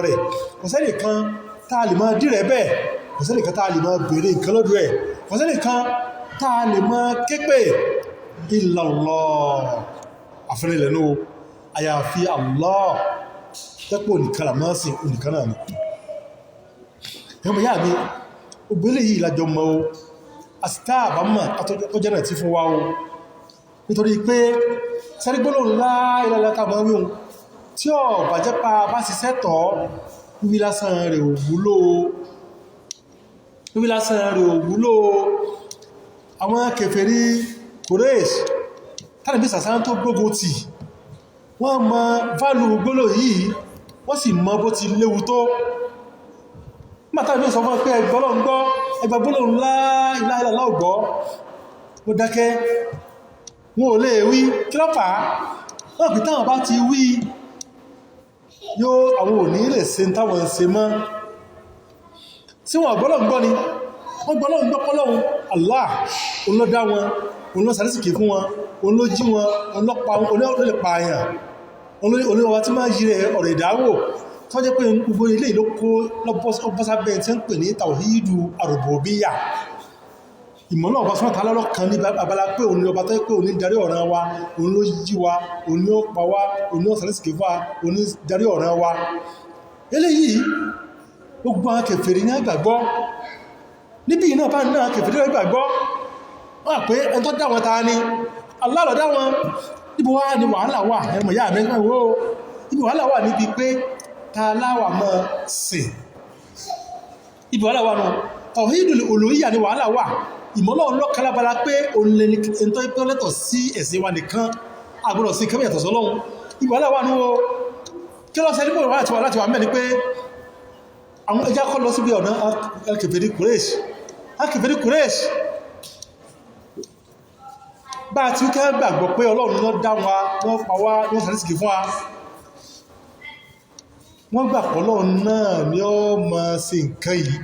rẹ̀ kò sẹ́nì kan tá a lè máa dí rẹ̀ bẹ́ẹ̀ kò sẹ́nì kan tá a lè máa béèrè nǹkan lọ́dọ̀ ẹ̀ kò sẹ́nì kan tá a lè máa képe illallah àfẹ́rẹ́lẹ̀ náà àyàfi Allah tẹ́pọ̀ nìkan làmọ́ sí nìkan náà ni ẹmọ yá mi ògbélé yìí lájọ mọ́ o àsìtá àbámọ̀ tó jẹ́ náà tí fún wa o nítorí pé sẹ́rígbónà ńlá ìlàlátà mọ́ wíhun tí ó bàjẹ́ pa bá sì sẹ́tọ̀ wíwí lásán rẹ̀ òwúlò àwọn kèfèrí Quraysh tàbí sàsán tó gbógun tì wọ́n mọ válù gbólò yìí wọ́n sì mọ bó ti léwu tó mátàbí sọ fún pé ẹgbàgbólò ńlá ìlàlá ògbọ́ ó dákẹ́ wọn ò lè wí kí ló fà á wọ́n pè táwọn bá ti wí yóò àwọn òní lè ṣe táwọn ṣe mọ́ sí wọn gbọ́lọ̀ gbọ́ ni wọ́n gbọ́lọ̀ gbọ́ pọ́lọ́run Allah òun ló dá wọn òun ló sàrísìkì fún wọn òun ló jí wọn òun ló pa wọn òun ló lè pa àyàn òun ló wá tí máa yí rẹ̀ ọ̀rọ̀ ìdáwò tó jẹ́ pé gbogbo ilé ìlú kó lọ́bọ́sábẹ́ tí ń pè ní tàwíìdù àrùbùbíyà ìmọ̀lọ́ ọba sọ́nà tààlọ́ kan ní abala pé òun ni ọba tó pé òun ní darí ọ̀ràn wa òun ló yí wa òun ní ó pa wá òun ní ó sàrísìkì fún wa òun ní darí ọ̀ràn wa eléyìí gbogbo àwọn kèfèrí ní àgbàgbọ́ níbi iná bá náà kèfèrí ní àgbàgbọ́ wọ́n pé ẹni tó dá wọn ta ni Allah ló dá wọn níbo wá ní wàhálà wà ẹmọ̀ yá mẹ́gbẹ́ wo níbi wàhálà wà níbi pé ta láwà mọ́ sìn ibi wàhálà wà náà tawhidul uluhiyya ni wàhálà wà ìmọ́lọ́ ọlọ́kalabala pé òǹlẹ́ntọ́ ìpínlẹ̀tọ̀ sí ẹ̀sìn wa nìkan agbọ́dọ̀ sí kẹ́mẹ̀ yàtọ̀ sọ́lọ́run ìwàlá wà ní o kí lọ́sẹ̀ nígbò láti wà mẹ́ni pé àwọn ẹjá kọ́ lọ síbi ọ̀nà al-Kèfèrí Quraysh bá ti kẹ́ gbàgbọ́ pé Ọlọ́run ló dá wa wọ́n pa wá wọ́n sàrísìkì fún wa wọ́n gbà pé Ọlọ́run náà ni ó máa ṣe nǹkan yìí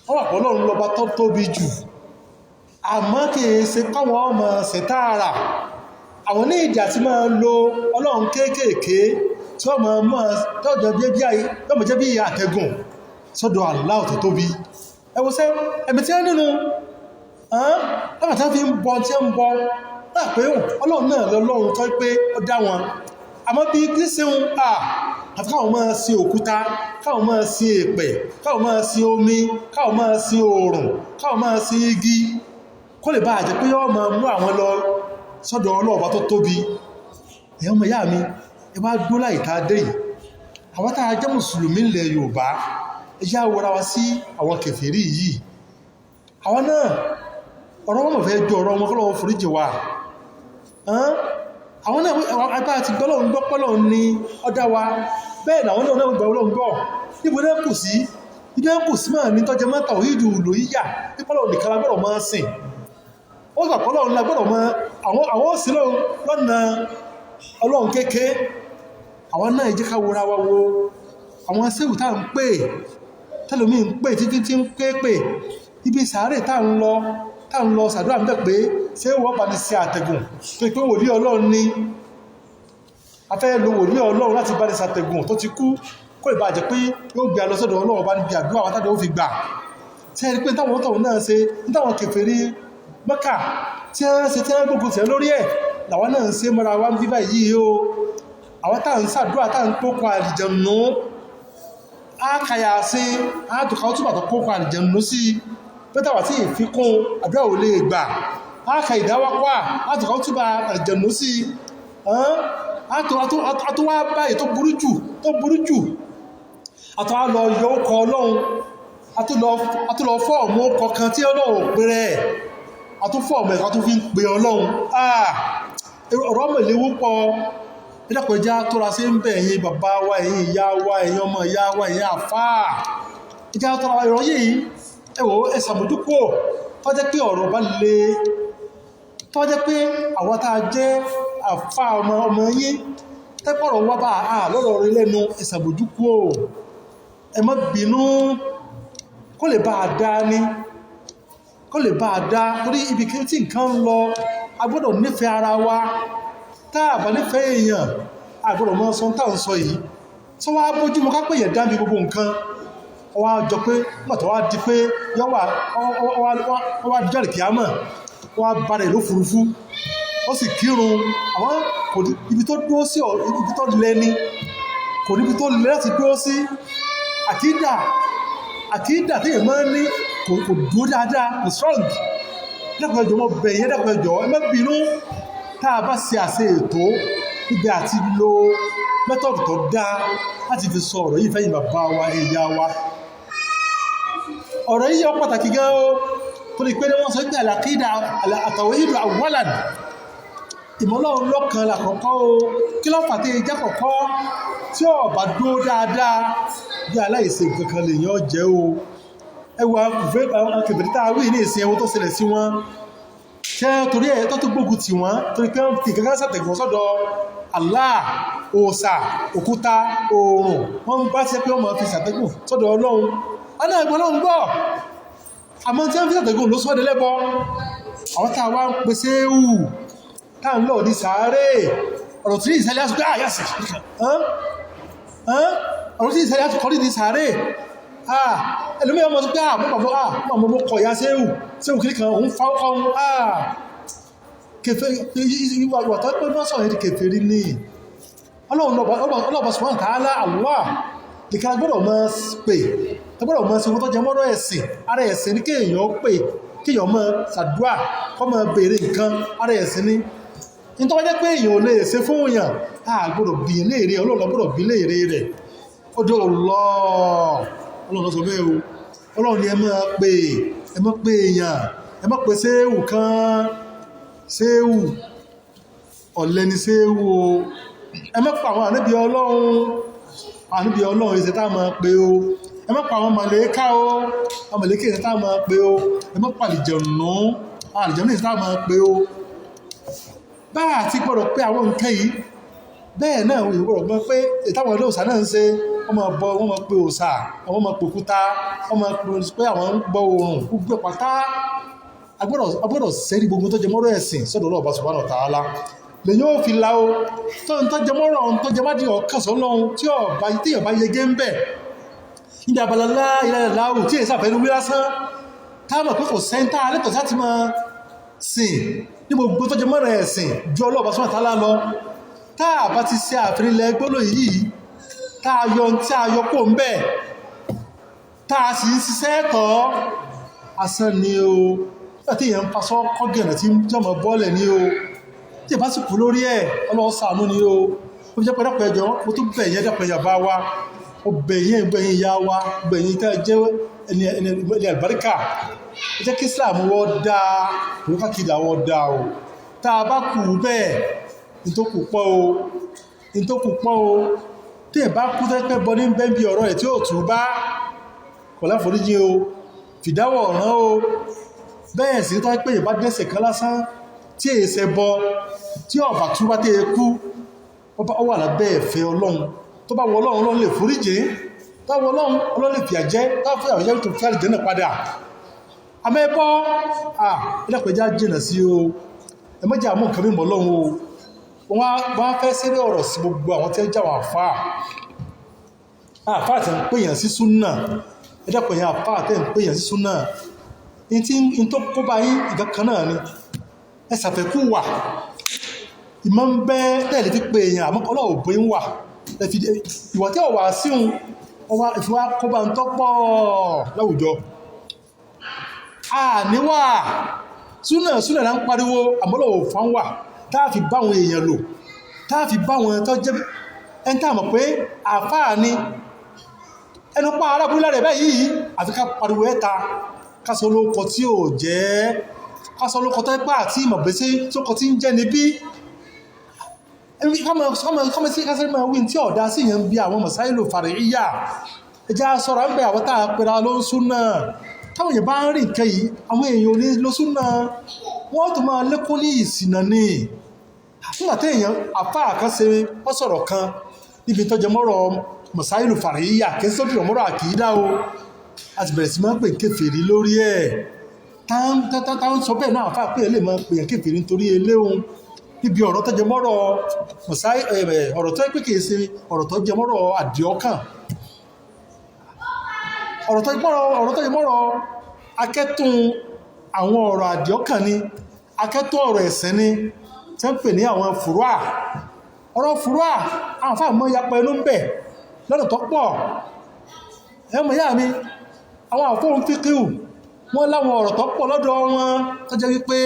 wọ́n gbà pé Ọlọ́run lọ́ba tó tóbi jù àmọ́ kìí ṣe káwọn ọmọ ṣẹ̀tààrà àwọn ní ìdí àti máa lo Ọlọ́run kéékèèké tí wọ́n mọ̀ tọ́jọ́ jẹ́ bí àtẹ̀gùn sọ́dọ̀ Allah tó tóbi ẹwọ́sẹ́ ẹ̀mí tí ó nínú ọmọ tí wọ́n fi ń bọ tí ó ń bọ náà pé Ọlọ́run náà lọ́lọ́run tó pé ó dá wọn àmọ́ bí gíṣẹ́un àti káwọn máa sin òkúta káwọn máa sin èpẹ̀ káwọn máa sin omi káwọn máa sin oòrùn káwọn máa sin igi kó lè bá àjẹ́ pé yọ́ ma mú àwọn lọ sọ́dọ̀ ọlọ́ọ̀bá tó tóbi ẹ̀yọ́ mọ̀ yá mi ẹbá gbólá ìta dé yìí àwọn tàà jẹ́ mùsùlùmí ilẹ̀ Yorùbá ẹjá wọ́ra wa sí àwọn kèfèrí yìí àwọn náà ọ̀rọ̀ wọn fẹ́ jọ ọ̀rọ̀ wọn kọ́lọ́wọ́ foríjì wa àwọn náà apá àti gbọ́lọ́run gbọ́pọ́lọ́ ní ọdá wa bẹ́ẹ̀ làwọn náà gbọ́ Ọlọ́run gbọ́ níbo náà kù sí ilé kù sí máa ní tọ́jẹ mọ́ta òhìdù lòyíyà nípọ́lọ̀ nìkan lágbọ́dọ̀ máa sìn ó gbà pọ́lọ̀ lágbọ́dọ̀ máa àwọn òsìlọ́ lọ́nà Ọlọ́run kéèké àwọn náà jẹ́ ká wòra wa wo àwọn sẹ́wù tá ń pè tẹ́lómí ń pè títí tí ń pè ibi sàárè tá ń lọ sàdúrà ń bẹ̀ pé ṣé wọ́n bá ní sí àtẹ̀gùn tó pé wòlíì Ọlọ́run ní afẹ́ lo wòlíì Ọlọ́run láti bá ní sàtẹ̀gùn tó ti kú kó lè bá jẹ́ pé yóò gbé alọ́sọ́dọ̀ Ọlọ́run bá níbi àdúrà àwọn tàbí ó fi gbà tí ẹni pé táwọn tọ̀hún náà ṣe nítawọn kèfèrí Mẹ́kà tí wọ́n ṣe tí wọ́n gbógun tẹ̀ lórí ẹ̀ làwọn náà ń ṣe mọ́ra wá ń bíbá yìí o àwọn táà ń ṣàdúrà táà ń kókò àlìjẹ̀nù ákàyà sí àádùká ó túbà tó kókò àlìjẹ̀nù sí pẹ́tàwà tí ìfikún àdúrà ò lè gbà ákà ìdáwápá àádùká ó túbà àlìjẹ̀nù sí àtúwá báyìí tó burú jù àtúwá lọ yọ ọkọ̀ Ọlọ́run àtúlọ fọ́ọ̀mù ọkọ̀ kan tí Ọlọ́run pèrè àtúfọ́ọ̀mù ẹ̀kọ́ tó fi ń pè Ọlọ́run ọ̀rọ̀ mẹ́lẹ́wó pọ̀ ìdápẹjá tó ra sí ń bẹ̀ ẹ̀yin bàbá wa ẹ̀yin ìyá wa ẹ̀yin ọmọ ìyá wa ẹ̀yin àfáà ìjá tó ra ìrọ̀ yìí ẹwọ́ ẹsàmójúkò tó jẹ́ pé ọ̀rọ̀ bá lè tó jẹ́ pé àwọn tá a jẹ́ àfáà ọmọ yín tẹ́pọ̀rọ̀ wá bá lọ́rọ̀ orí lẹ́nu ẹsàmójúkò ẹ má bínú kó lè bá a dá ní kó lè bá a dá torí ibi kí tí nǹkan ń lọ a gbọ́dọ̀ nífẹ̀ẹ́ ara wa táà bá nífẹ̀ẹ́ èèyàn a gbọ́dọ̀ mọ́ sọ táà ń sọ yìí sọ wá bójú mọ́ ká pè yẹn dábì gbogbo nǹkan wá jọ pé mọ̀tọ̀ wá di pé wá díjọ́ ìkìámọ̀ wá bàrẹ̀ lófurufú ó sì kírun àwọn ibi tó dúró sí ibi tó lẹ́ni kò níbi tó lẹ́ láti dúró sí àkídà tí èèyàn máa ń ní kò dúró dáadáa kò strong dákun ẹjọ́ mọ́ bẹ̀yẹn dákun ẹjọ́ ẹ má bínú tá a bá ṣe àṣẹ ètò níbi àti lo mẹ́tọ̀dù tó dáa láti fi sọ ọ̀rọ̀ yìí fẹ́yìn bàbá wa ìyá wa ọ̀rọ̀ yìí yọ pàtàkì gan o tó lè pé ní wọ́n sọ pé àlàkídà àtàwhídù awwalan ìmọ̀lọ́run lọ́kan lákọ̀ọ́kọ́ o kí ló fà tí ìjà kọ̀kọ́ tí ó bá dúró dáadáa bí aláìṣe kankan lè yàn jẹ́ o ẹwà kèfèrí tá a wí ní ìsìn ẹwọ tó ṣẹlẹ̀ sí wọn tẹ́ torí ẹ̀ tó gbógun tì wọ́n torí pé wọ́n ti kankan sàtẹ̀gùn sọ́dọ̀ Allah òòṣà òkúta oòrùn wọ́n bá ṣe pé wọ́n máa fi sàtẹ̀gùn sọ́dọ̀ Ọlọ́run ọ̀nà ẹ̀gbọ́n Ọlọ́run gbọ́ àmọ́ tí wọ́n fi sàtẹ̀gùn ló sọ́dọ̀ lẹ́bọ àwọn tá a wá ń pèsè ewu tá ń lọ ní sàárè ọ̀rọ̀ tí ìṣẹ́lẹ̀ àṣùgbà àyàsì ọ̀rọ̀ tí ìṣẹ́lẹ̀ àṣùkọ́ ní sàárè ẹlùmí ọmọ tó pé àmọ́ kọ̀ ya séhù kìí kan òun fáwọn ìwà tó pé mọ́ sọ̀rọ̀ kèfèrí ní ọlọ́ọ̀bọ̀ subhanahu wa ta'ala Allah nìkan gbọ́dọ̀ mọ́ pè gbọ́dọ̀ mọ́ sí owó tó jẹ mọ́rọ̀ ẹ̀sìn ara ẹ̀sìn ní kéèyàn pè kéèyàn mọ́ sàdúà kọ́ mọ́ béèrè nǹkan ara ẹ̀sìn ní ní tó wájẹ́ pé èèyàn ò lè ṣe fún èèyàn gbọ́dọ̀ bí léèrè Ọlọ́run gbọ́dọ̀ bí léèrè rẹ̀ ó dé Ọlọ́run sọ bẹ́ẹ̀ o Ọlọ́run ni ẹ máa pè èèyàn ẹ má pè séhù kan séhù ọ̀lẹ ni séhù o ẹ má pa àwọn ànábì Ọlọ́run ìṣẹ́ tá máa pè o ẹ má pa àwọn màlẹ́kà o àwọn màlẹ́kà ìṣẹ́ tá máa pè o ẹ má pa àlìjẹ̀nù ìṣẹ́ tá máa pè o báyà ti gbọ́dọ̀ pé àwọn nǹkan yìí bẹ́ẹ̀ náà wọ́n gbọ́dọ̀ gbọ́ pé ìtàwọn olóòsà náà ń ṣe wọ́n máa pe òsà wọ́n máa pe òkúta wọ́n máa pe àwọn ń gbọ́ oòrùn gbogbo pátá agbọ́dọ̀ sẹ́rí gbogbo tó jẹ mọ́rọ̀ ẹ̀sìn sọ́dọ̀ Ọlọ́run subhanahu wa ta'ala lè yóò fi la o tó ń tọ́jẹ mọ́rọ̀ tó jẹ má di ọ̀kànsọ́ lọ́hun tí èèyàn bá yege ń bẹ̀ níbi abalala ilẹ̀ láwù tí èsà fẹ́nu wí lásán táàmà pé kò sẹ́ńtà alẹ́tọ̀ sáti máa sìn ní gbogbo tó jẹ mọ́rọ̀ ẹ̀sìn ju Ọlọ́run subhanahu wa ta'ala lọ táà bá ti ṣe àfihàn gbólóhùn yìí táà yọ tí a yọ kó ń bẹ̀ táà sì ń ṣiṣẹ́ tọ́ asán ni o tí èèyàn ń pasọ́ kọ́gẹ̀nà tí jọmọ bọ́ọ̀lẹ̀ ní o tí ìbá sì kú lórí ẹ̀ Ọlọ́run ṣàánú ni o ó jẹ́ pẹ̀lẹ́pẹ̀ ẹjọ́ mo tó bẹ̀yẹn dẹ́pẹ̀ yàbá wa ó bẹ̀yẹn ìyá wa bẹ̀yẹn tẹ́ jẹ́ ẹni àlùbáríkà ó jẹ́ kí Islam wọ́n dáa òun káàkiri àwọn dáa o tá a bá kú bẹ́ẹ̀ ní tó kù pọ́ o tí ìbá kú tẹ́pẹ́ bọ́ ní bẹ́ẹ̀bí ọ̀rọ̀ ẹ̀ tí ó tù bá kò láforíjì o fìdáwọ̀ ọ̀ràn o bẹ́ẹ̀ sí tọ́ pé ìbá dẹ́sẹ̀ kan lásán tí èsẹ̀ bọ tí ọ̀bà tú bá tẹ́ kú ó wà lábẹ́ ẹ̀fẹ́ Ọlọ́run tó bá wọ Ọlọ́run lè foríjì tó wọ Ọlọ́run lè fìyà jẹ tó fẹ́ àwọn ìjẹ́ tó fẹ́ àlìjẹ́ náà padà amẹ́bọ́ ẹlẹ́pẹ̀já jìnà sí o ẹmọ́jà mú nǹkan mímọ̀ Ọlọ́run o wọ́n fẹ́ sí ọ̀rọ̀ sí gbogbo àwọn tí ó jáwọ̀ àfáà tí ń pèyàn sí súnnà ẹ̀dàpẹ̀yàn àfáà tí ń pèyàn sí súnnà in tó kó bá yí ìgbàkan náà ni ẹsàfẹ́kú wà ìmọ̀ ń bẹ́ tẹ́lẹ̀ fi pè èèyàn àmọ́ Ọlọ́run òbí ń wà ìwà tí ọ̀wà síhun ìfúwá kó bá ń tọ́pọ̀ láwùjọ níwà súnnà là ń pariwo àmọ́lọ̀ òfán wà táàfi báwọn èèyàn lò táàfi báwọn tó jẹ́ ẹn tàà mọ̀ pé àfáà ni ẹnu pa arábúlá rẹ̀ báyìí àfi ká pariwo ẹta kásọlókọ tí ò jẹ́ kásọlókọ tó pà tí ìmọ̀gbésí tó kọ tí ń jẹ́ níbí kọ́mọ̀sí kásẹ́rẹ́ máa wí tí ọ̀dá sí ìyẹn bí àwọn mọ̀sáìlò fàríyà ẹjá sọ́rọ̀ ń bẹ àwọn tàà pẹ̀lá ló ń súnà táwọn èèyàn bá ń rí nǹkan yìí àwọn èèyàn ní ló súnà wọ́n tó máa lékún ní ìsìnà ní nígbàtí èèyàn àfáà kan ṣe ọ́sọ̀rọ̀ kan níbi tó jẹ mọ́rọ̀ mọ̀sáìlù fàríyà kẹsí tó dìrọ̀ mọ́rọ̀ àkìídá o a ti bẹ̀rẹ̀ sí máa ń pè kéfèrí lórí ẹ̀ táwọn sọ bẹ́ẹ̀ náà àfáà pé lè máa pè kéfèrí nítorí eléhun níbi ọ̀rọ̀ tó jẹ mọ́rọ̀ ọ̀rọ̀ tó pé kìí ṣe ọ̀rọ̀ tó jẹ mọ́rọ̀ àdìọ́kàn, ọ̀rọ̀ tó jẹ mọ́rọ̀ akẹ́tùn àwọn ọ̀rọ̀ àdìọ́kàn ni, akẹ́tùn ọ̀rọ̀ ẹ̀sìn ni tí wọ́n pè ní àwọn fùrúà. ọ̀rọ̀ fùrúà àwọn fáà mọ́ yapa ẹnu ń bẹ̀ lọ́nà tó pọ̀. ẹmọ ìyá mi, àwọn àfóhùn fíkíù wọ́n láwọn ọ̀rọ̀ tó pọ̀ lọ́dọ̀ wọn tó jẹ́ wípé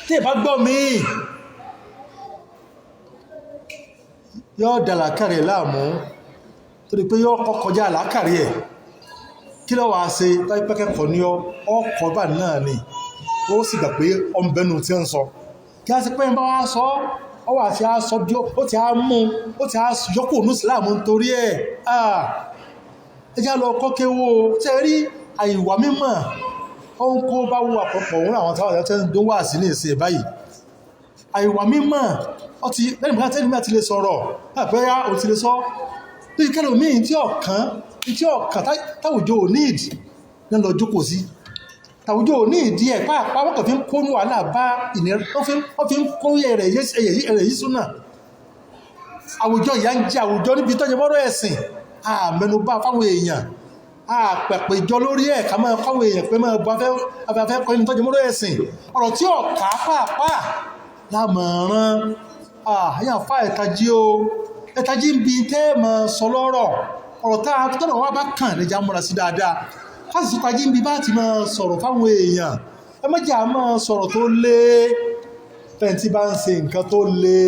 tí ìbá gbọ́ míì yóò dà làákàrí ẹ̀ láàmú, torí pé yóò kọjá làákàrí ẹ̀. kí ló wàá ṣe pẹ́kẹ́kọ̀ọ́ ní ọkọ̀ bá náà ni ó sì gbà pé ọmọbẹ̀nu tí ń sọ kí a sì pẹ́ ń bá wá sọ ọ wà tí a sọ bí ó ti á mú ó ti á yọkù ní ìsìláàmù nítorí ẹ̀. ẹjá lọ kọ́kéwó tẹ́ rí àìwà mímọ̀ ó ń kó bá wú àpapọ̀ òun àwọn táwọn àjọ tẹ́ ń dún wà sí ní ìsìn báyìí. àìwà mímọ̀ ó ti lẹ́nu bá tẹ́lẹ̀ máa ti lè sọ̀rọ̀ àpẹ́yà ò ti lè sọ bí kẹ́lò míì tí ọ̀kan táwùjọ ò ní ìdí ní lọ jókòó sí, tàwùjọ ò ní ìdí ẹ̀ pàápàá wọ́n kàn fi ń kó ní wàhálà bá ìnira, wọ́n fi ń kó ẹ̀rẹ̀ yìí súnà. àwùjọ ìyá ń jẹ àwùjọ níbi tọ́jú mọ́rọ̀ ẹ̀sìn àmẹnubá fáwọn èèyàn àpẹ̀pẹ̀ ìjọ lórí ẹ̀ ká máa fáwọn èèyàn pé máa bá afẹ́fẹ́ kọ́ ní tọ́jú mọ́rọ̀ ẹ̀sìn ọ̀rọ̀ tí ọ̀ká pàápàá lámọ̀ràn àyà fà ẹ̀tají o ẹ̀tají ń bi tẹ́ mọ̀ sọ lọ́rọ̀ ọ̀rọ̀ tá a tọ́nà wá bá kàn lè já múra sí dáadáa fásitì tají ń bi bá ti máa sọ̀rọ̀ fáwọn èèyàn ẹ mọ́jà máa sọ̀rọ̀ tó lé fẹ́ntì bá ń ṣe nǹkan tó lé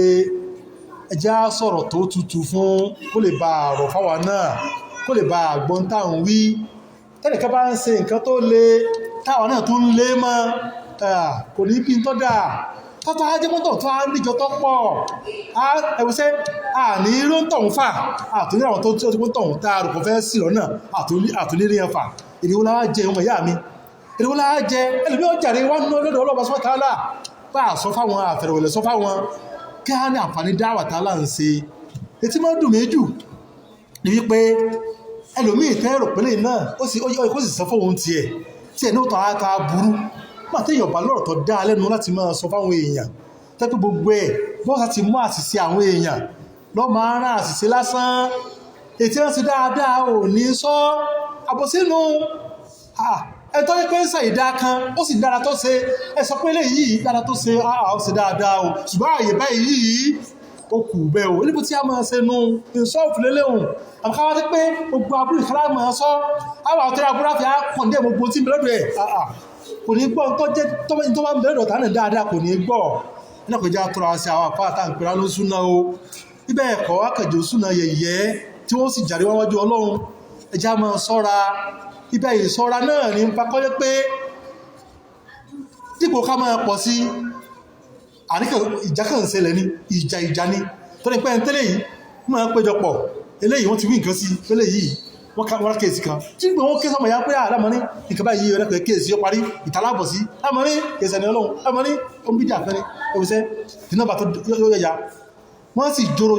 ẹjá sọ̀rọ̀ tó tutù fún kó lè bá àrọ̀ fáwa náà kó lè bá àgbọn táwọn wí tẹ́lẹ̀ká bá ń ṣe nǹkan tó lé táwa náà tó ń lé mọ́ kò ní bí tó dáa tọ́tọ́ ajé mọ́tò tó á níjọ tó pọ̀ ẹwùsẹ́ àní ló ń tọ̀hún fà àtúní àwọn tó tí ó ti kó tọ̀hún tá a rò kò fẹ́ sí lọ́nà àtúní rí ẹfà ìdíwó láwá jẹ ọmọ ìyá mi ìdíwó láwá jẹ ẹlùmí ó jàre wá nínú lọ́dọ̀ ọlọ́pàá sọ́tà àlà bá a sọ fáwọn àfẹ̀rẹ̀wẹ̀lẹ̀ sọ fáwọn kí á ní àǹfààní dáwà tá a là ń ṣe etí máa ń dùn méjù ní wípé ẹlòmíì tẹ́rò pẹ́lẹ́ náà ó sì sọ fóun tiẹ̀ ní ó tọ́ ata burú pàtẹ́yàn bá lọ́rọ̀ tó dá lẹ́nu láti máa sọ fáwọn èèyàn tẹ́pẹ́ gbogbo ẹ̀ bọ́sà ti mú àṣìṣe àwọn èèyàn lọ́ máa rán àṣìṣe lásán ètí wọ́n ti dáadáa ò ní sọ àbòsínú ẹ̀tọ́ ní pé ń ṣàìdá kan ó sì dára tó ṣe ẹ sọ pé eléyìí dára tó ṣe ó sì dáadáa o ṣùgbọ́n àyè báyìí yìí ó kù bẹ́ẹ̀ o níbi tí a máa ṣe nu ìṣọ́ọ̀fù lélẹ́hùn àbúkáwá tí pé gbogbo abúlé ìkálá máa sọ àwọn àtẹ́rẹ́ abúlé àfi àkàndé gbogbo tí ń bẹ̀rẹ̀ rẹ̀ kò ní gbọ́ tó jẹ́ tó bá ń bẹ̀rẹ̀ dọ̀tà náà dáadáa kò ní gbọ́ nínú àpèjá tọrọ àṣẹ àwọn àpá àtàǹpẹ̀rẹ̀ ló súná o níbẹ̀ ẹ̀kọ́ akẹjọ súná yẹ̀yẹ́ tí wọ́n sì jàre wájú ọlọ́run ẹjá máa sọ́ra ibẹ̀ ìṣọ́ra náà ní pakọ́jẹ́ pé dípò ká máa pọ̀ sí àríkà ìjà kan ṣẹlẹ̀ ní ìjà ní tó ní pẹ́ tẹ́lẹ̀ yìí máa péjọpọ̀ eléyìí wọ́n ti wí nǹkan sí pẹ́lẹ̀ yìí wọ́n kéèsì kan tí gbé wọ́n kéèsì ọmọ ya pé àlámọ́ní nǹkan báyìí ọ̀rẹ́pẹ̀ kéèsì ó parí ìtàlábọ̀ sí lámọ́ní kéèsì ẹni ọlọ́run lámọ́ní ombídí àfẹ́rẹ́ oríṣẹ́ ìnáwó tó yóò yẹya wọ́n sì jòrò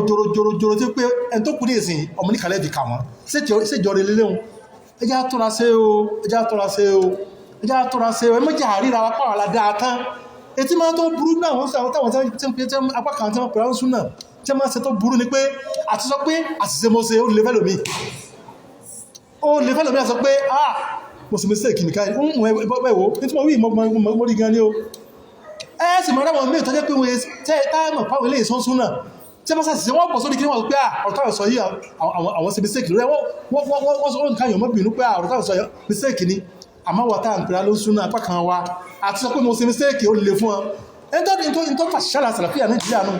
tí pé ẹni tó kú ní ìsìn ọmọ ní kàlẹ́ ìdìkà wọn séjọ rẹ̀ lélẹ́hun ẹjá tọ́ra sí o ẹjá tọ́ra sí o ẹjá tọ́ra sí o ẹmọ́jà àríra wa pàwọn aládàá tán etí máa tó burú náà wọ́n sọ táwọn tí apá kan tí wọ́n pẹ̀lú àwọn súnà tí wọ́n máa ṣe tó burú ni pé àti sọ pé àṣìṣe mo ṣe ó lè fẹ́ lómi àti sọ pé mo sì mistake nìkan ẹ̀wọ̀ ní tí mo wí mo rí gan ni o ẹ sì mọ̀ ráwọn mí ìtọ́jẹ́ pé wọ́n tẹ́ táàmù pàwọn ilé ìsọ́n súnà tí wọ́n ṣàṣìṣe wọ́n pọ̀ sórí kí wọ́n pé ọ̀rọ̀ táwọn sọ yìí àwọn ṣe mistake lórí wọ́n sọ nǹkan yọ̀ mọ́ bínú pé ọ̀rọ̀ táwọn sọ mistake ni àmọ́ wọ́n táà ń pèrà ló súnà apá kan wa àti sọ pé mo ṣe mistake ó lè fún ọ ẹni tó fàṣàlà sàlàfíà Nàìjíríà nù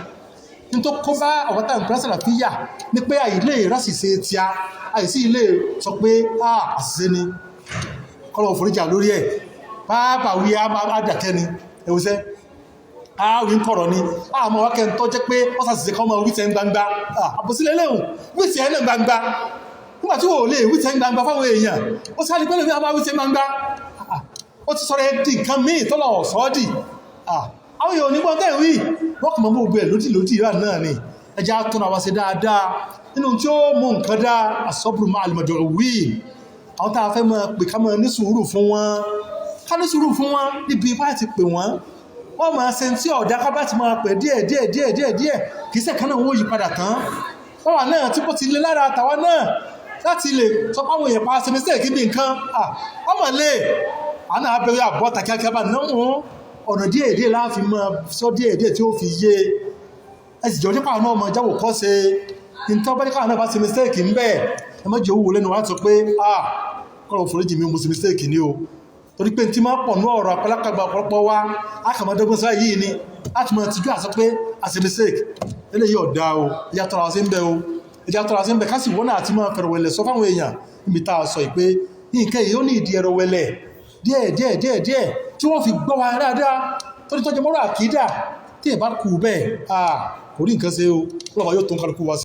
ní tó kó bá àwọn táà ń pèrà sàlàfíà ní pé àìlè ìrásìṣe tí a àìsí ilé sọ pé àṣìṣe ni kọ́lọ̀ òforíjà lórí ẹ̀ bàbá wí àdàkẹ́ ni ẹwùsẹ́ àwìn kọ̀rọ̀ ni àmọ́ wákẹ́ tó jẹ́ pé wọ́n sàṣìṣe kọ́ mọ́ wítẹ̀ gbangba àbòsílẹ̀ lẹ́hùn wítẹ̀ ẹ̀nà gbangba nígbà tí ó lè wítẹ̀ gbangba fáwọn èèyàn ó sáré pẹ́lú bí a bá wítẹ̀ gbangba ó ti sọ̀rọ̀ ẹ̀dì nǹkan míì tọ́lọ̀ sọ́ọ́dì àwọn èèyàn onígbọ́n tẹ́ wí wọ́n kàn mọ́ gbogbo ẹ̀ lódì ìrà náà ni ẹjá tó náà wá sí dáadáa nínú tí ó mú nǹkan dá asọ́bùrù máa alìmọ̀jọ̀ wí àwọn tàà fẹ́ mọ́ pè ká mọ́ ní sùúrù fún wọn ká ní sùúrù fún wọn níbi ipá ti pè wọ́n wọ́n máa ṣe tí ọ̀dá ká bá ti máa pè díẹ̀ kì í sẹ̀kan náà wọ́n yí padà tán báwa náà tí kò ti lé lára àtàwa náà láti lè sọ páwọn èèyàn pa ṣe mistake bí nǹkan ọmọ lè àná abẹ́rẹ́ àbọ́ta kíákíá bá náà ọ̀nà díẹ̀ láàfin máa sọ díẹ̀ tí ó fi yé ẹ̀sì jọ nípa àwọn ọmọ jáwò kọ́ ṣe ìntọ́ bá ní káwọn náà bá ṣe mistake ń bẹ́ẹ̀ ẹ má jẹ́ owó lẹ́nu wá sọ pé kọ́rọ̀ foríjì mi mo ṣe mistake ní o torí pé tí máa pọ̀ ní ọ̀rọ̀ apálákàgbà ọ̀pọ̀lọpọ̀ wá akàmọ́dọ́gbọ́n sáà yìí ni láti mọ̀ tìjú àsọ pé a ṣe mistake eléyìí ọ̀dá o ìyá tọ́ra sí ń bẹ o ìjà tọ́ra sí ń bẹ kásì wọ́n náà àti máa fẹ̀rẹ̀ wẹ̀lẹ̀ sọ fáwọn èèyàn níbi tá a sọ pé nǹkan èyí ó ní ìdí ẹ̀rọ wẹ̀lẹ̀ díẹ̀ tí wọ́n fi gbọ́ wa dáadáa tó ní tọ́jú mọ́rọ̀ àkídà tí ẹ̀ bá kú bẹ́ẹ̀ kò rí nǹkan ṣe o lọ́wọ́ yóò tó ń kálukú wa sí